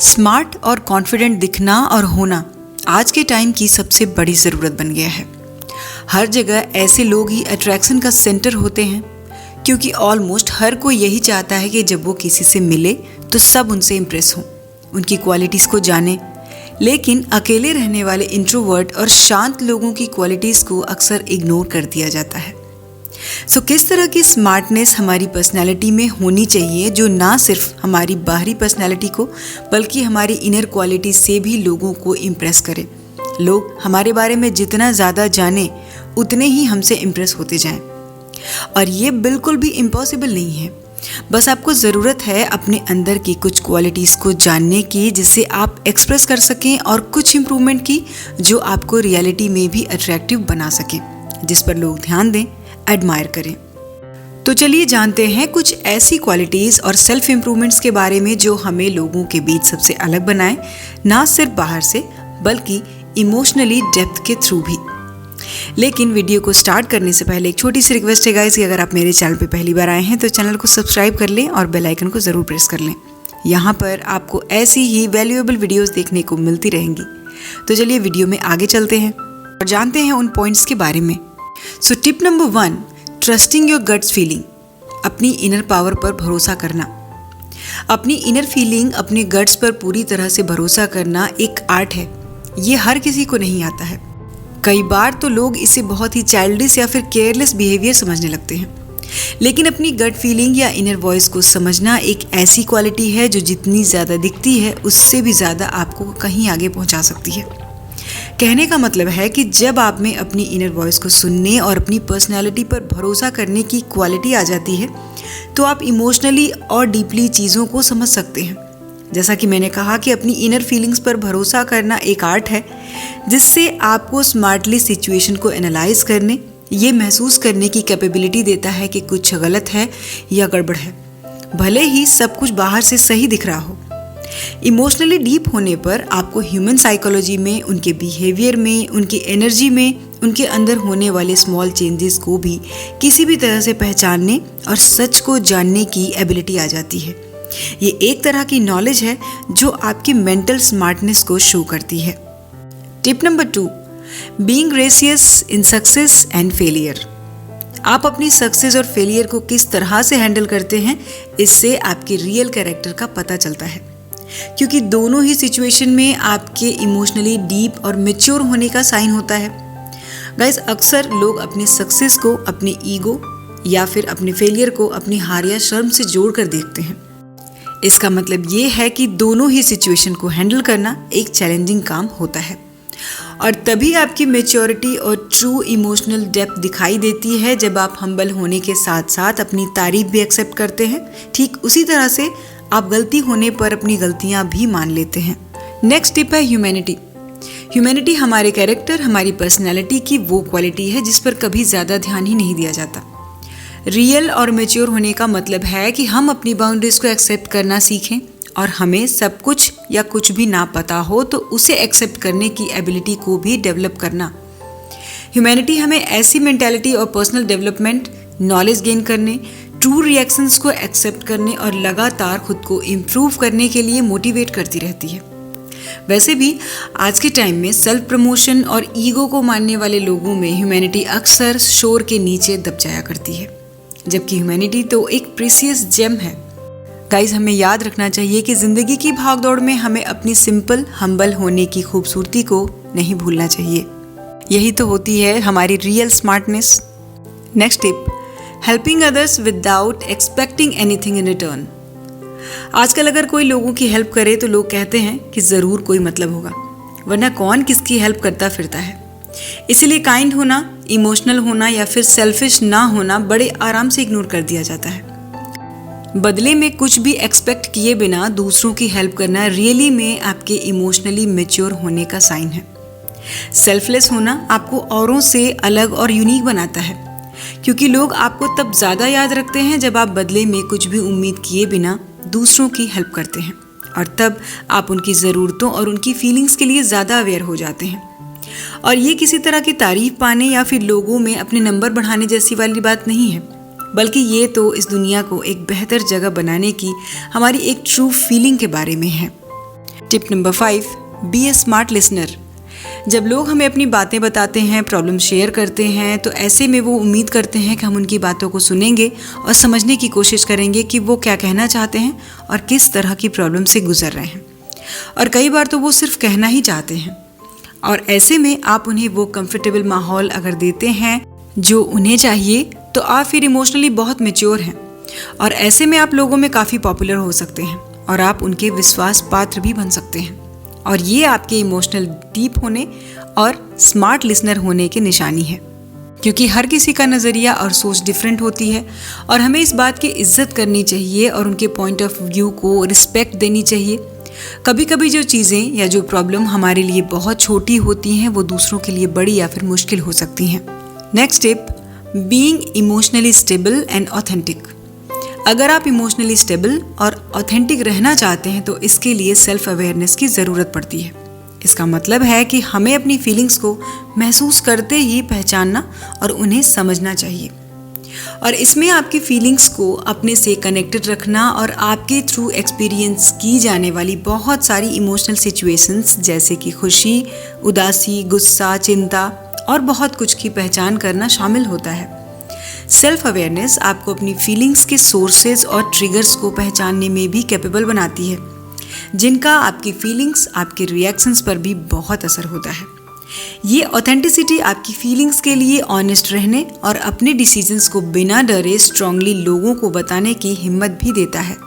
Smart और confident दिखना और होना आज के टाइम की सबसे बड़ी ज़रूरत बन गया है। हर जगह ऐसे लोग ही अट्रैक्शन का सेंटर होते हैं, क्योंकि ऑलमोस्ट हर कोई यही चाहता है कि जब वो किसी से मिले तो सब उनसे इम्प्रेस हों, उनकी क्वालिटीज़ को जाने। लेकिन अकेले रहने वाले इंट्रोवर्ट और शांत लोगों की क्वालिटीज़ को अक्सर इग्नोर कर दिया जाता है। किस तरह की स्मार्टनेस हमारी पर्सनैलिटी में होनी चाहिए जो ना सिर्फ हमारी बाहरी पर्सनैलिटी को बल्कि हमारी इनर क्वालिटी से भी लोगों को इम्प्रेस करे। लोग हमारे बारे में जितना ज़्यादा जाने उतने ही हमसे इम्प्रेस होते जाएं। और ये बिल्कुल भी इम्पॉसिबल नहीं है। बस आपको ज़रूरत है अपने अंदर की कुछ क्वालिटीज़ को जानने की, जिससे आप एक्सप्रेस कर सकें, और कुछ इम्प्रूवमेंट की जो आपको रियलिटी में भी अट्रैक्टिव बना सकें, जिस पर लोग ध्यान दें, एडमायर करें। तो चलिए जानते हैं कुछ ऐसी क्वालिटीज़ और सेल्फ इम्प्रूवमेंट्स के बारे में जो हमें लोगों के बीच सबसे अलग बनाए, ना सिर्फ बाहर से बल्कि इमोशनली डेप्थ के थ्रू भी। लेकिन वीडियो को स्टार्ट करने से पहले एक छोटी सी रिक्वेस्ट है गाइस कि अगर आप मेरे चैनल पे पहली बार आए हैं तो चैनल को सब्सक्राइब कर लें और बेल आइकन को ज़रूर प्रेस कर लें। यहाँ पर आपको ऐसी ही वैल्यूएबल वीडियोस देखने को मिलती रहेंगी। तो चलिए वीडियो में आगे चलते हैं और जानते हैं उन पॉइंट्स के बारे में। Tip number 1, trusting your guts feeling. अपनी इनर पावर पर भरोसा करना। अपनी इनर फीलिंग, अपने गट्स पर पूरी तरह से भरोसा करना एक आर्ट है। ये हर किसी को नहीं आता है। कई बार तो लोग इसे बहुत ही चाइल्डिश या फिर केयरलेस बिहेवियर समझने लगते हैं। लेकिन अपनी गट फीलिंग या इनर वॉइस को समझना एक ऐसी क्वालिटी है जो जितनी ज़्यादा दिखती है उससे भी ज़्यादा आपको कहीं आगे पहुंचा सकती है। कहने का मतलब है कि जब आप में अपनी इनर वॉइस को सुनने और अपनी पर्सनैलिटी पर भरोसा करने की क्वालिटी आ जाती है तो आप इमोशनली और डीपली चीज़ों को समझ सकते हैं। जैसा कि मैंने कहा कि अपनी इनर फीलिंग्स पर भरोसा करना एक आर्ट है, जिससे आपको स्मार्टली सिचुएशन को एनालाइज करने, ये महसूस करने की कैपेबिलिटी देता है कि कुछ गलत है या गड़बड़ है, भले ही सब कुछ बाहर से सही दिख रहा हो। इमोशनली डीप होने पर आपको ह्यूमन साइकोलॉजी में, उनके बिहेवियर में, उनकी एनर्जी में, उनके अंदर होने वाले स्मॉल चेंजेस को भी किसी भी तरह से पहचानने और सच को जानने की एबिलिटी आ जाती है। ये एक तरह की नॉलेज है जो आपकी मेंटल स्मार्टनेस को शो करती है। Tip number 2, being gracious in success and failure. आप अपनी सक्सेस और फेलियर को किस तरह से हैंडल करते हैं, इससे आपके रियल कैरेक्टर का पता चलता है, क्योंकि दोनों ही सिचुएशन में आपके इमोशनली डीप और मैच्योर होने का साइन होता है। गाइस, अक्सर लोग अपने सक्सेस को अपने ईगो या फिर अपने फेलियर को अपनी हार या शर्म से जोड़कर देखते हैं। इसका मतलब ये है कि दोनों ही सिचुएशन को हैंडल करना एक चैलेंजिंग काम होता है, और तभी आपकी मैच्योरिटी और ट्रू इमोशनल डेप्थ दिखाई देती है जब आप हम्बल होने के साथ साथ अपनी तारीफ भी एक्सेप्ट करते हैं। ठीक उसी तरह से आप गलती होने पर अपनी गलतियां भी मान लेते हैं। नेक्स्ट टिप है ह्यूमैनिटी। ह्यूमैनिटी हमारे कैरेक्टर, हमारी पर्सनैलिटी की वो क्वालिटी है जिस पर कभी ज़्यादा ध्यान ही नहीं दिया जाता। रियल और मैच्योर होने का मतलब है कि हम अपनी बाउंड्रीज को एक्सेप्ट करना सीखें, और हमें सब कुछ या कुछ भी ना पता हो तो उसे एक्सेप्ट करने की एबिलिटी को भी डेवलप करना। ह्यूमैनिटी हमें ऐसी मेंटालिटी और पर्सनल डेवलपमेंट, नॉलेज गेन करने, ट्रू रिएक्शंस को एक्सेप्ट करने और लगातार खुद को इम्प्रूव करने के लिए मोटिवेट करती रहती है। वैसे भी आज के टाइम में सेल्फ प्रमोशन और ईगो को मानने वाले लोगों में ह्यूमैनिटी अक्सर शोर के नीचे दब जाया करती है, जबकि ह्यूमैनिटी तो एक प्रीसियस जेम है। गाइस, हमें याद रखना चाहिए कि ज़िंदगी की भागदौड़ में हमें अपनी सिंपल हम्बल होने की खूबसूरती को नहीं भूलना चाहिए। यही तो होती है हमारी real smartness. Next tip, helping others without expecting anything in return. आजकल अगर कोई लोगों की हेल्प करे तो लोग कहते हैं कि ज़रूर कोई मतलब होगा, वरना कौन किसकी हेल्प करता फिरता है। इसीलिए काइंड होना, इमोशनल होना या फिर सेल्फिश ना होना बड़े आराम से इग्नोर कर दिया जाता है। बदले में कुछ भी एक्सपेक्ट किए बिना दूसरों की हेल्प करना रियली में आपके इमोशनली मैच्योर होने का साइन है। सेल्फलेस होना आपको औरों से अलग और यूनिक बनाता है, क्योंकि लोग आपको तब ज़्यादा याद रखते हैं जब आप बदले में कुछ भी उम्मीद किए बिना दूसरों की हेल्प करते हैं, और तब आप उनकी ज़रूरतों और उनकी फीलिंग्स के लिए ज़्यादा अवेयर हो जाते हैं। और ये किसी तरह की तारीफ पाने या फिर लोगों में अपने नंबर बढ़ाने जैसी वाली बात नहीं है, बल्कि ये तो इस दुनिया को एक बेहतर जगह बनाने की हमारी एक ट्रू फीलिंग के बारे में है। टिप नंबर 5, बी ए स्मार्ट लिसनर। जब लोग हमें अपनी बातें बताते हैं, प्रॉब्लम शेयर करते हैं, तो ऐसे में वो उम्मीद करते हैं कि हम उनकी बातों को सुनेंगे और समझने की कोशिश करेंगे कि वो क्या कहना चाहते हैं और किस तरह की प्रॉब्लम से गुजर रहे हैं। और कई बार तो वो सिर्फ कहना ही चाहते हैं, और ऐसे में आप उन्हें वो कंफर्टेबल माहौल अगर देते हैं जो उन्हें चाहिए, तो आप फिर इमोशनली बहुत मैच्योर हैं, और ऐसे में आप लोगों में काफ़ी पॉपुलर हो सकते हैं और आप उनके विश्वास पात्र भी बन सकते हैं। और ये आपके इमोशनल डीप होने और स्मार्ट लिसनर होने की निशानी है, क्योंकि हर किसी का नज़रिया और सोच डिफरेंट होती है, और हमें इस बात की इज्जत करनी चाहिए और उनके पॉइंट ऑफ व्यू को रिस्पेक्ट देनी चाहिए। कभी कभी जो चीज़ें या जो प्रॉब्लम हमारे लिए बहुत छोटी होती हैं, वो दूसरों के लिए बड़ी या फिर मुश्किल हो सकती हैं। Next tip, being emotionally stable and authentic. अगर आप इमोशनली स्टेबल और ऑथेंटिक रहना चाहते हैं, तो इसके लिए सेल्फ अवेयरनेस की ज़रूरत पड़ती है। इसका मतलब है कि हमें अपनी फीलिंग्स को महसूस करते ही पहचानना और उन्हें समझना चाहिए, और इसमें आपकी फीलिंग्स को अपने से कनेक्टेड रखना और आपके थ्रू एक्सपीरियंस की जाने वाली बहुत सारी इमोशनल सिचुएशंस जैसे कि खुशी, उदासी, गुस्सा, चिंता और बहुत कुछ की पहचान करना शामिल होता है। सेल्फ अवेयरनेस आपको अपनी फीलिंग्स के सोर्सेज और ट्रिगर्स को पहचानने में भी कैपेबल बनाती है, जिनका आपकी फीलिंग्स, आपके रिएक्शंस पर भी बहुत असर होता है। ये ऑथेंटिसिटी आपकी फीलिंग्स के लिए ऑनेस्ट रहने और अपने डिसीजंस को बिना डरे स्ट्रांगली लोगों को बताने की हिम्मत भी देता है।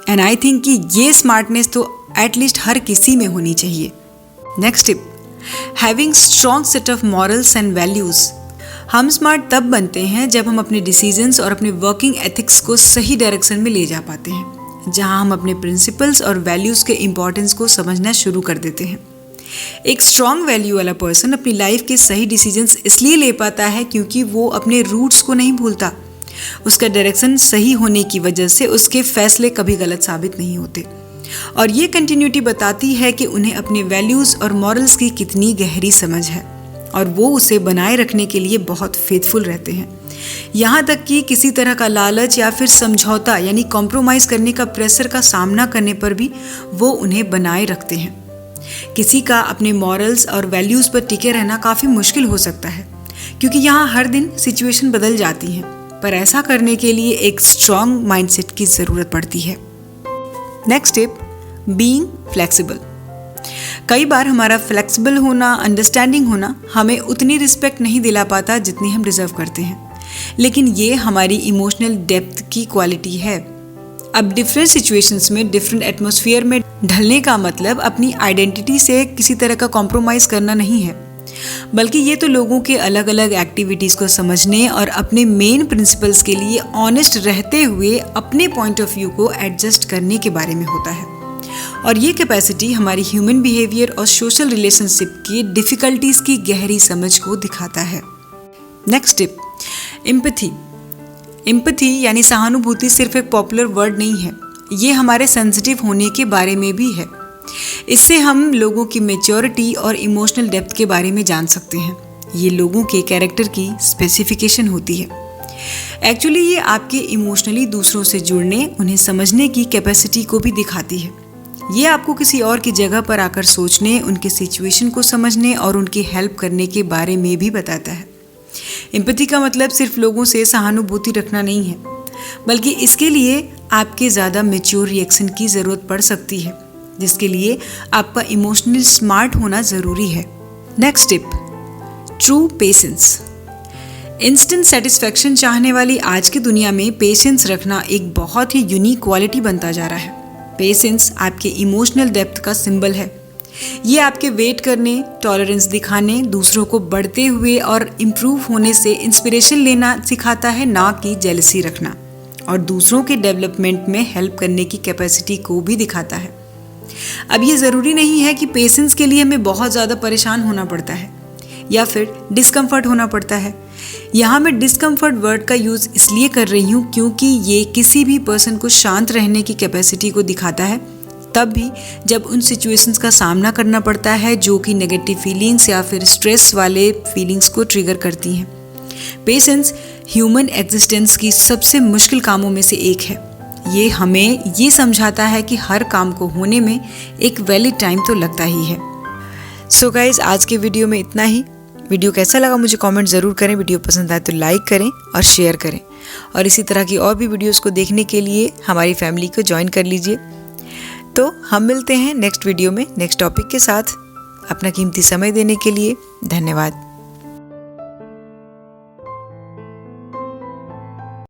एंड आई थिंक कि ये स्मार्टनेस तो एटलीस्ट हर किसी में होनी चाहिए। Next tip, having strong set of morals and values. हम स्मार्ट तब बनते हैं जब हम अपने डिसीजंस और अपने वर्किंग एथिक्स को सही डायरेक्शन में ले जा पाते हैं, जहां हम अपने प्रिंसिपल्स और वैल्यूज़ के इम्पोर्टेंस को समझना शुरू कर देते हैं। एक स्ट्रॉन्ग वैल्यू वाला पर्सन अपनी लाइफ के सही डिसीजंस इसलिए ले पाता है क्योंकि वो अपने रूट्स को नहीं भूलता। उसका डायरेक्शन सही होने की वजह से उसके फैसले कभी गलत साबित नहीं होते, और ये कंटिन्यूटी बताती है कि उन्हें अपने वैल्यूज़ और मॉरल्स की कितनी गहरी समझ है, और वो उसे बनाए रखने के लिए बहुत फेथफुल रहते हैं। यहाँ तक कि किसी तरह का लालच या फिर समझौता यानी कॉम्प्रोमाइज़ करने का प्रेशर का सामना करने पर भी वो उन्हें बनाए रखते हैं। किसी का अपने मॉरल्स और वैल्यूज़ पर टिके रहना काफ़ी मुश्किल हो सकता है, क्योंकि यहाँ हर दिन सिचुएशन बदल जाती हैं, पर ऐसा करने के लिए एक स्ट्रॉन्ग माइंडसेट की ज़रूरत पड़ती है। Next tip, being flexible. कई बार हमारा फ्लेक्सिबल होना, अंडरस्टैंडिंग होना हमें उतनी रिस्पेक्ट नहीं दिला पाता जितनी हम डिज़र्व करते हैं, लेकिन ये हमारी इमोशनल डेप्थ की क्वालिटी है। अब डिफरेंट सिचुएशंस में, डिफरेंट एटमॉस्फेयर में ढलने का मतलब अपनी आइडेंटिटी से किसी तरह का कॉम्प्रोमाइज़ करना नहीं है, बल्कि ये तो लोगों के अलग अलग एक्टिविटीज़ को समझने और अपने मेन प्रिंसिपल्स के लिए ऑनेस्ट रहते हुए अपने पॉइंट ऑफ व्यू को एडजस्ट करने के बारे में होता है। और ये कैपेसिटी हमारी ह्यूमन बिहेवियर और सोशल रिलेशनशिप की डिफ़िकल्टीज़ की गहरी समझ को दिखाता है। Next tip, empathy. एम्पैथी यानी सहानुभूति सिर्फ एक पॉपुलर वर्ड नहीं है, ये हमारे सेंसिटिव होने के बारे में भी है। इससे हम लोगों की मैच्योरिटी और इमोशनल डेप्थ के बारे में जान सकते हैं। ये लोगों के कैरेक्टर की स्पेसिफिकेशन होती है। एक्चुअली ये आपके इमोशनली दूसरों से जुड़ने, उन्हें समझने की कैपेसिटी को भी दिखाती है। ये आपको किसी और की जगह पर आकर सोचने, उनके सिचुएशन को समझने और उनकी हेल्प करने के बारे में भी बताता है। एम्पैथी का मतलब सिर्फ लोगों से सहानुभूति रखना नहीं है, बल्कि इसके लिए आपके ज़्यादा मैच्योर रिएक्शन की ज़रूरत पड़ सकती है, जिसके लिए आपका इमोशनली स्मार्ट होना ज़रूरी है। Next tip, true patience. Instant satisfaction चाहने वाली आज की दुनिया में पेशेंस रखना एक बहुत ही यूनिक क्वालिटी बनता जा रहा है। पेशेंस आपके इमोशनल डेप्थ का सिंबल है। ये आपके वेट करने, टॉलरेंस दिखाने, दूसरों को बढ़ते हुए और इम्प्रूव होने से इंस्पिरेशन लेना सिखाता है, ना कि जेलसी रखना, और दूसरों के डेवलपमेंट में हेल्प करने की कैपेसिटी को भी दिखाता है। अब ये ज़रूरी नहीं है कि पेशेंस के लिए हमें बहुत ज़्यादा परेशान होना पड़ता है या फिर डिस्कम्फर्ट होना पड़ता है। यहाँ मैं डिस्कम्फर्ट वर्ड का यूज़ इसलिए कर रही हूँ क्योंकि ये किसी भी पर्सन को शांत रहने की कैपेसिटी को दिखाता है, तब भी जब उन सिचुएशंस का सामना करना पड़ता है जो कि नेगेटिव फीलिंग्स या फिर स्ट्रेस वाले फीलिंग्स को ट्रिगर करती हैं। पेशेंस ह्यूमन एग्जिस्टेंस की सबसे मुश्किल कामों में से एक है, ये हमें ये समझाता है कि हर काम को होने में एक वैलिड टाइम तो लगता ही है। सो गाइज, आज के वीडियो में इतना ही। वीडियो कैसा लगा मुझे कमेंट ज़रूर करें। वीडियो पसंद आए तो लाइक करें और शेयर करें, और इसी तरह की और भी वीडियोस को देखने के लिए हमारी फैमिली को ज्वाइन कर लीजिए। तो हम मिलते हैं नेक्स्ट वीडियो में नेक्स्ट टॉपिक के साथ। अपना कीमती समय देने के लिए धन्यवाद।